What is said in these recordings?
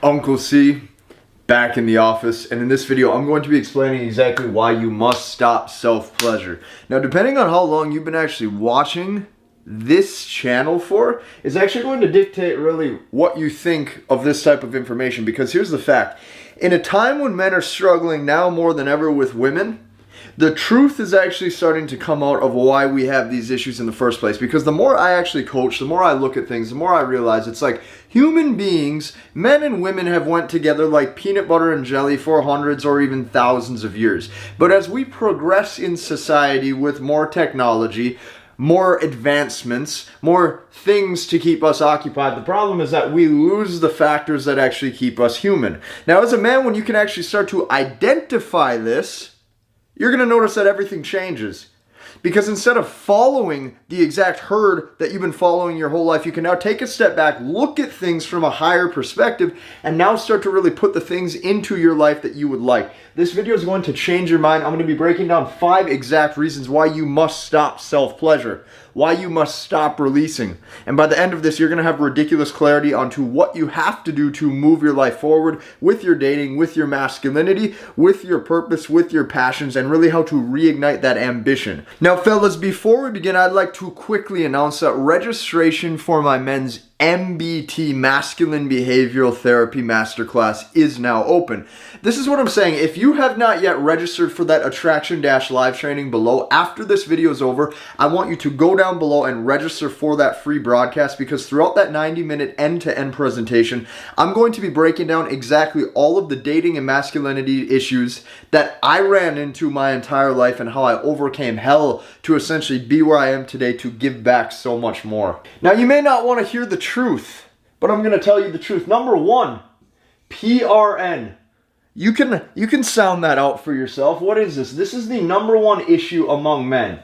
Uncle C, back in the office, and in this video I'm going to be explaining exactly why you must stop self-pleasure. Now, depending on how long you've been actually watching this channel for, is actually going to dictate really what you think of this type of information, because here's the fact. In a time when men are struggling now more than ever with women, the truth is actually starting to come out of why we have these issues in the first place. Because the more I actually coach, the more I look at things, the more I realize it's like human beings, men and women, have went together like peanut butter and jelly for hundreds or even thousands of years. But as we progress in society with more technology, more advancements, more things to keep us occupied, the problem is that we lose the factors that actually keep us human. Now, as a man, when you can actually start to identify this, you're going to notice that everything changes. Because instead of following the exact herd that you've been following your whole life, you can now take a step back, look at things from a higher perspective, and now start to really put the things into your life that you would like. This video is going to change your mind. I'm going to be breaking down 5 exact reasons why you must stop self-pleasure, why you must stop releasing. And by the end of this, you're going to have ridiculous clarity onto what you have to do to move your life forward with your dating, with your masculinity, with your purpose, with your passions, and really how to reignite that ambition. Now, fellas, before we begin, I'd like to quickly announce that registration for my men's MBT, Masculine Behavioral Therapy Masterclass, is now open. This is what I'm saying. If you have not yet registered for that Attraction-Live training below, after this video is over, I want you to go down below and register for that free broadcast, because throughout that 90-minute end-to-end presentation, I'm going to be breaking down exactly all of the dating and masculinity issues that I ran into my entire life and how I overcame hell to essentially be where I am today to give back so much more. Now, you may not want to hear the truth, but I'm going to tell you the truth. Number 1, PRN. You can sound that out for yourself. What is this? This is the number 1 issue among men.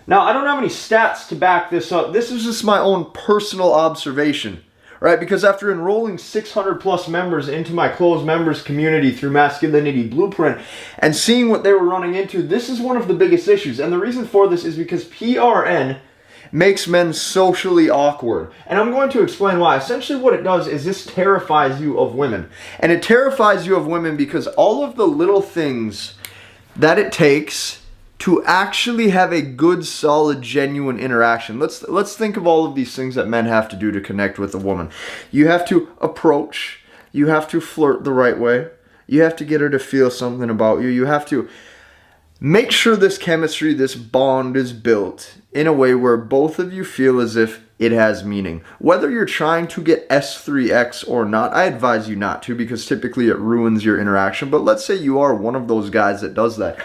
Now, I don't have any stats to back this up. This is just my own personal observation, right? Because after enrolling 600 plus members into my closed members community through Masculinity Blueprint and seeing what they were running into, this is one of the biggest issues. And the reason for this is because PRN makes men socially awkward. And I'm going to explain why. Essentially what it does is this terrifies you of women. And it terrifies you of women because all of the little things that it takes to actually have a good, solid, genuine interaction. Let's think of all of these things that men have to do to connect with a woman. You have to approach. You have to flirt the right way. You have to get her to feel something about you. You have to make sure this chemistry, this bond is built in a way where both of you feel as if it has meaning. Whether you're trying to get S3X or not, I advise you not to, because typically it ruins your interaction. But let's say you are one of those guys that does that.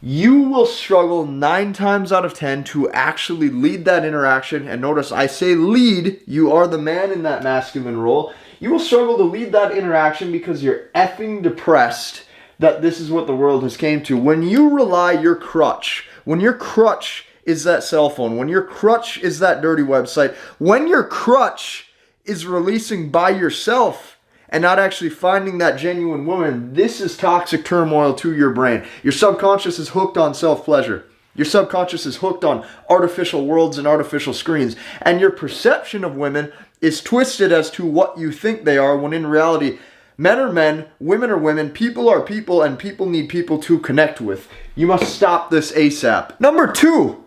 You will struggle 9 times out of 10 to actually lead that interaction. And notice I say lead, you are the man in that masculine role. You will struggle to lead that interaction because you're effing depressed that this is what the world has came to. When you rely your crutch, when your crutch is that cell phone, when your crutch is that dirty website, when your crutch is releasing by yourself and not actually finding that genuine woman, this is toxic turmoil to your brain. Your subconscious is hooked on self-pleasure. Your subconscious is hooked on artificial worlds and artificial screens. And your perception of women is twisted as to what you think they are, when in reality, men are men, women are women, people are people, and people need people to connect with. You must stop this ASAP. Number 2,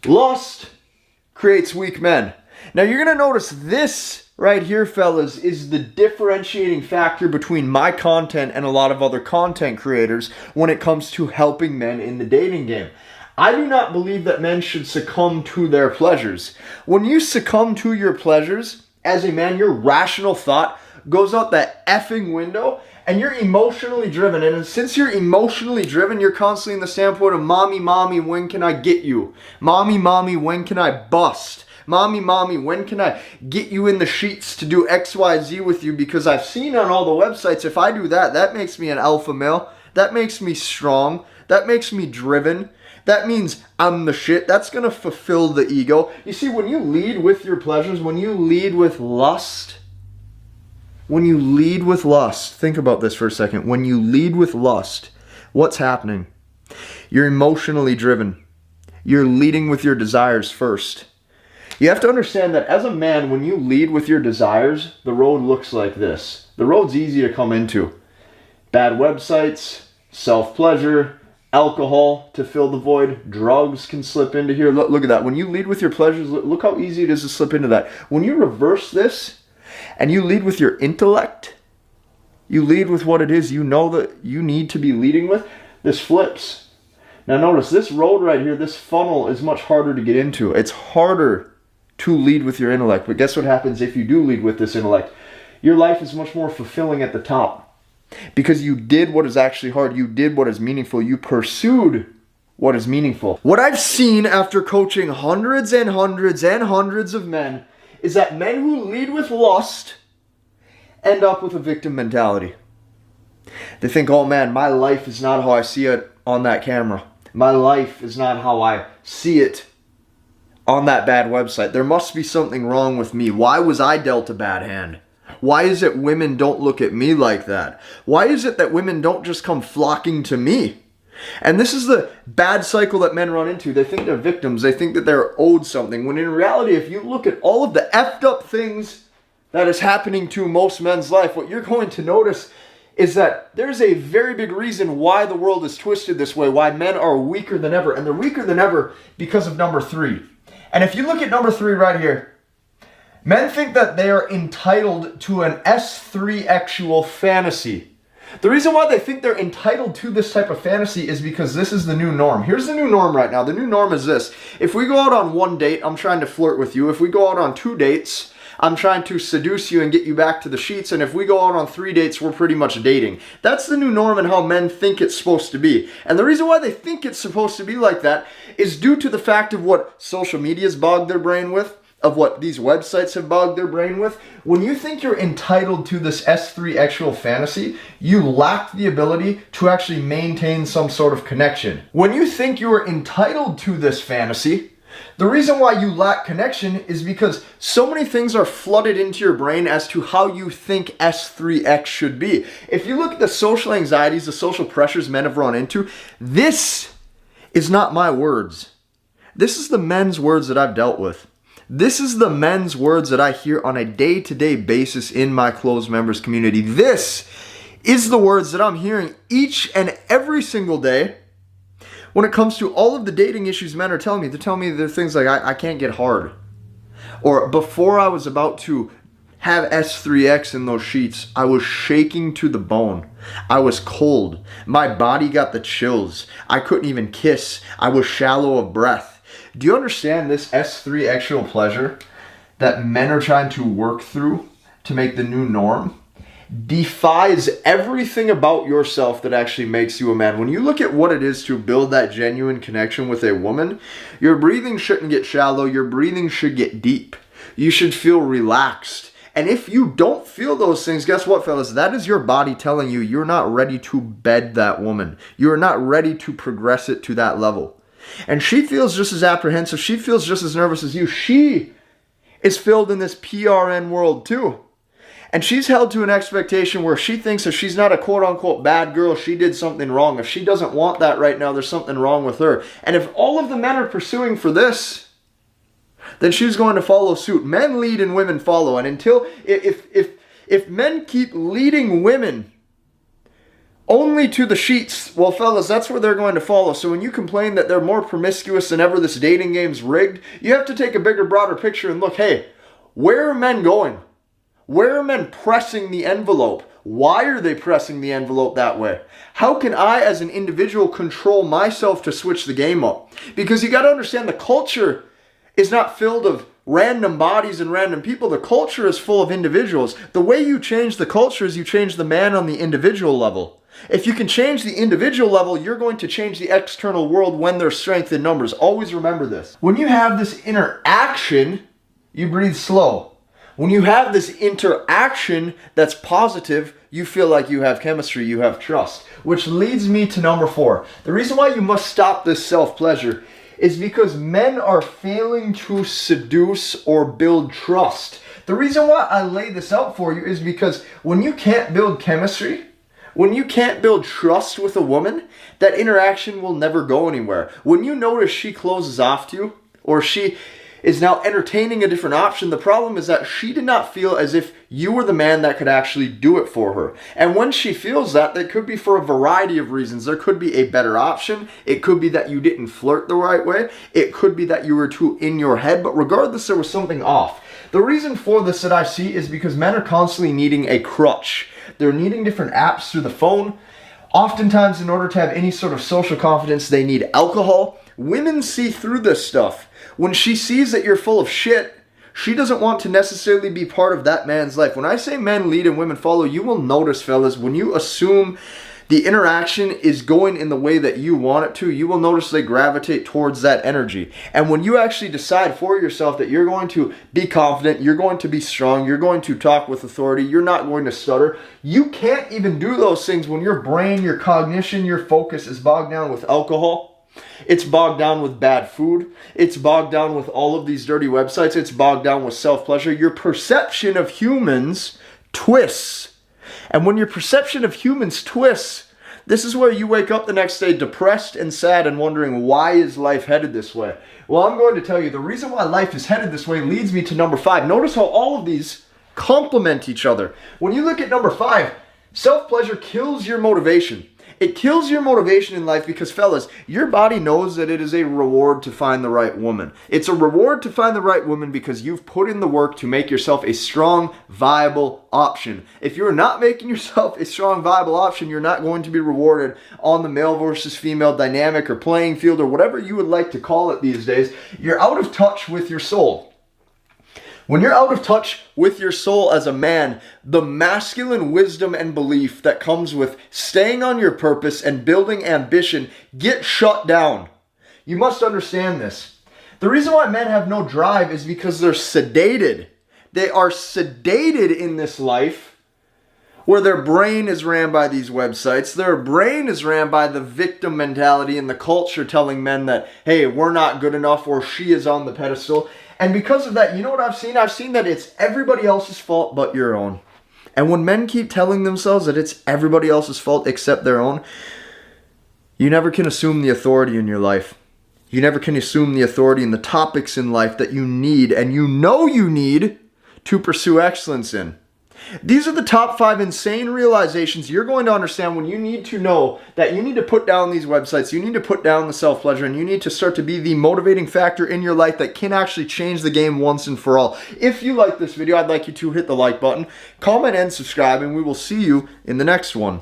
lust creates weak men. Now, you're going to notice this right here, fellas, is the differentiating factor between my content and a lot of other content creators when it comes to helping men in the dating game. I do not believe that men should succumb to their pleasures. When you succumb to your pleasures, as a man, your rational thought goes out that effing window, and you're emotionally driven. And since you're emotionally driven, you're constantly in the standpoint of, mommy, mommy, when can I get you? Mommy, mommy, when can I bust? Mommy, mommy, when can I get you in the sheets to do XYZ with you? Because I've seen on all the websites, if I do that, that makes me an alpha male. That makes me strong. That makes me driven. That means I'm the shit. That's going to fulfill the ego. You see, when you lead with your pleasures, when you lead with lust, think about this for a second. When you lead with lust, what's happening? You're emotionally driven. You're leading with your desires first. You have to understand that as a man, when you lead with your desires, the road looks like this. The road's easy to come into. Bad websites, self-pleasure, alcohol to fill the void, drugs can slip into here. Look at that. When you lead with your pleasures, look how easy it is to slip into that. When you reverse this and you lead with your intellect, you lead with what it is you know that you need to be leading with, this flips. Now notice this road right here, this funnel is much harder to get into. It's harder to lead with your intellect. But guess what happens if you do lead with this intellect? Your life is much more fulfilling at the top. Because you did what is actually hard. You did what is meaningful. You pursued what is meaningful. What I've seen after coaching hundreds and hundreds and hundreds of men is that men who lead with lust end up with a victim mentality. They think, oh man, my life is not how I see it on that camera. My life is not how I see it on that bad website. There must be something wrong with me. Why was I dealt a bad hand? Why is it women don't look at me like that? Why is it that women don't just come flocking to me? And this is the bad cycle that men run into. They think they're victims. They think that they're owed something. When in reality, if you look at all of the effed up things that is happening to most men's life, what you're going to notice is that there's a very big reason why the world is twisted this way, why men are weaker than ever. And they're weaker than ever because of number 3. And if you look at number 3 right here, men think that they are entitled to an S3-actual fantasy. The reason why they think they're entitled to this type of fantasy is because this is the new norm. Here's the new norm right now. The new norm is this. If we go out on 1 date, I'm trying to flirt with you. If we go out on 2 dates, I'm trying to seduce you and get you back to the sheets. And if we go out on 3 dates, we're pretty much dating. That's the new norm and how men think it's supposed to be. And the reason why they think it's supposed to be like that is due to the fact of what social media's bogged their brain with, of what these websites have bogged their brain with. When you think you're entitled to this S3 actual fantasy, you lack the ability to actually maintain some sort of connection. When you think you are entitled to this fantasy, the reason why you lack connection is because so many things are flooded into your brain as to how you think S3X should be. If you look at the social anxieties, the social pressures men have run into, this is not my words. This is the men's words that I've dealt with. This is the men's words that I hear on a day-to-day basis in my closed members community. This is the words that I'm hearing each and every single day when it comes to all of the dating issues men are telling me. They're telling me they're things like, I can't get hard. Or before I was about to have S3X in those sheets, I was shaking to the bone. I was cold. My body got the chills. I couldn't even kiss. I was shallow of breath. Do you understand this S3 actual pleasure that men are trying to work through to make the new norm? Defies everything about yourself that actually makes you a man. When you look at what it is to build that genuine connection with a woman, your breathing shouldn't get shallow. Your breathing should get deep. You should feel relaxed. And if you don't feel those things, guess what, fellas? That is your body telling you you're not ready to bed that woman. You're not ready to progress it to that level. And she feels just as apprehensive. She feels just as nervous as you. She is filled in this PRN world too. And she's held to an expectation where she thinks if she's not a quote-unquote bad girl, she did something wrong. If she doesn't want that right now, there's something wrong with her. And if all of the men are pursuing for this, then she's going to follow suit. Men lead and women follow. And until, if men keep leading women only to the sheets, well, fellas, that's where they're going to follow. So when you complain that they're more promiscuous than ever, this dating game's rigged, you have to take a bigger, broader picture and look, hey, where are men going? Where are men pressing the envelope? Why are they pressing the envelope that way? How can I, as an individual, control myself to switch the game up? Because you got to understand the culture is not filled of random bodies and random people. The culture is full of individuals. The way you change the culture is you change the man on the individual level. If you can change the individual level, you're going to change the external world when there's strength in numbers. Always remember this. When you have this interaction, you breathe slow. When you have this interaction that's positive, you feel like you have chemistry, you have trust. Which leads me to number 4. The reason why you must stop this self-pleasure is because men are failing to seduce or build trust. The reason why I lay this out for you is because when you can't build chemistry, when you can't build trust with a woman, that interaction will never go anywhere. When you notice she closes off to you, or she is now entertaining a different option. The problem is that she did not feel as if you were the man that could actually do it for her. And when she feels that, that could be for a variety of reasons. There could be a better option. It could be that you didn't flirt the right way. It could be that you were too in your head. But regardless, there was something off. The reason for this that I see is because men are constantly needing a crutch. They're needing different apps through the phone. Oftentimes, in order to have any sort of social confidence, they need alcohol. Women see through this stuff. When she sees that you're full of shit, she doesn't want to necessarily be part of that man's life. When I say men lead and women follow, you will notice, fellas, when you assume the interaction is going in the way that you want it to, you will notice they gravitate towards that energy. And when you actually decide for yourself that you're going to be confident, you're going to be strong, you're going to talk with authority, you're not going to stutter, you can't even do those things when your brain, your cognition, your focus is bogged down with alcohol. It's bogged down with bad food. It's bogged down with all of these dirty websites. It's bogged down with self-pleasure. Your perception of humans twists. And when your perception of humans twists, this is where you wake up the next day depressed and sad and wondering, why is life headed this way? Well, I'm going to tell you the reason why life is headed this way leads me to number 5. Notice how all of these complement each other. When you look at number 5, self-pleasure kills your motivation. It kills your motivation in life because, fellas, your body knows that it is a reward to find the right woman. It's a reward to find the right woman because you've put in the work to make yourself a strong, viable option. If you're not making yourself a strong, viable option, you're not going to be rewarded on the male versus female dynamic or playing field or whatever you would like to call it these days. You're out of touch with your soul. When you're out of touch with your soul as a man, the masculine wisdom and belief that comes with staying on your purpose and building ambition get shut down. You must understand this. The reason why men have no drive is because they're sedated. They are sedated in this life where their brain is ran by these websites. Their brain is ran by the victim mentality and the culture telling men that, hey, we're not good enough or she is on the pedestal. And because of that, you know what I've seen? I've seen that it's everybody else's fault but your own. And when men keep telling themselves that it's everybody else's fault except their own, you never can assume the authority in your life. You never can assume the authority in the topics in life that you need and you know you need to pursue excellence in. These are the top 5 insane realizations you're going to understand when you need to know that you need to put down these websites, you need to put down the self-pleasure, and you need to start to be the motivating factor in your life that can actually change the game once and for all. If you like this video, I'd like you to hit the like button, comment, and subscribe, and we will see you in the next one.